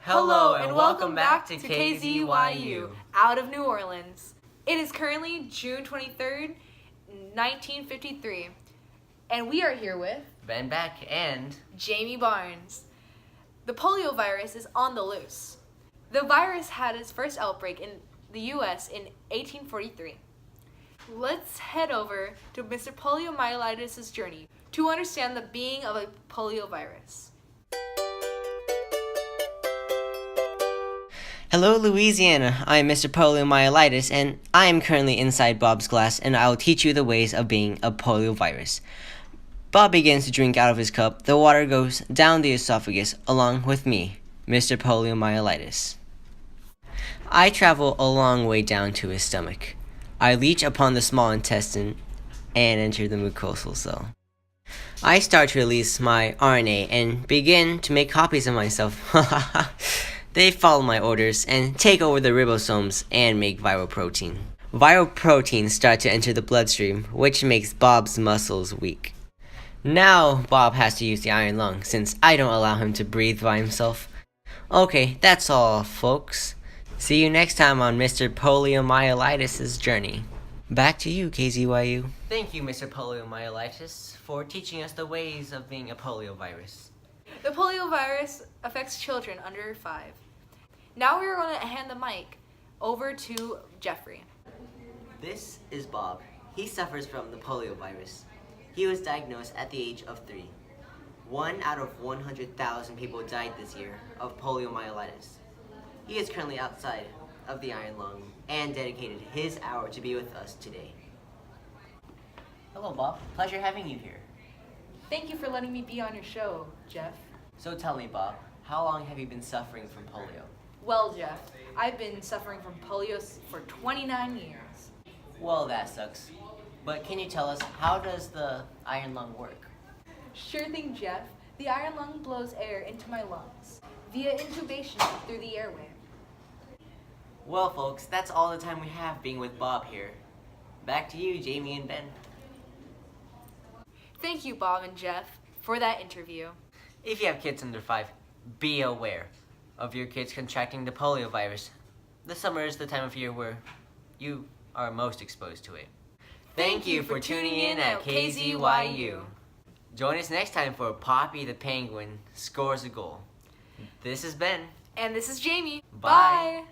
Hello and welcome back to Kzyu, out of New Orleans. It is currently June 23rd, 1953, and we are here with Ben Beck and Jamie Barnes. The polio virus is on the loose. The virus had its first outbreak in the U.S. in 1843. Let's head over to Mr. Poliomyelitis' journey to understand the being of a polio virus. Hello, Louisiana. I am Mr. Poliomyelitis, and I am currently inside Bob's class, and I will teach you the ways of being a polio virus. Bob begins to drink out of his cup. The water goes down the esophagus along with me, Mr. Poliomyelitis. I travel a long way down to his stomach. I leach upon the small intestine and enter the mucosal cell. I start to release my RNA and begin to make copies of myself. They follow my orders and take over the ribosomes and make viral protein. Viral proteins start to enter the bloodstream, which makes Bob's muscles weak. Now Bob has to use the iron lung since I don't allow him to breathe by himself. Okay, that's all, folks. See you next time on Mr. Poliomyelitis' journey. Back to you, Kzyu. Thank you, Mr. Poliomyelitis, for teaching us the ways of being a polio virus. The polio virus affects children under 5. Now we are going to hand the mic over to Jeffrey. This is Bob. He suffers from the polio virus. He was diagnosed at the age of 3. 1 out of 100,000 people died this year of poliomyelitis. He is currently outside of the iron lung and dedicated his hour to be with us today. Hello, Bob. Pleasure having you here. Thank you for letting me be on your show, Jeff. So tell me, Bob, how long have you been suffering from polio? Well, Jeff, I've been suffering from polio for 29 years. Well, that sucks. But can you tell us, how does the iron lung work? Sure thing, Jeff. The iron lung blows air into my lungs via intubation through the airway. Well, folks, that's all the time we have being with Bob here. Back to you, Jamie and Ben. Thank you, Bob and Jeff, for that interview. If you have kids under 5, be aware of your kids contracting the polio virus. The summer is the time of year where you are most exposed to it. Thank you for tuning in at Kzyu. Join us next time for Poppy the Penguin Scores a Goal. This is Ben. And this is Jamie. Bye.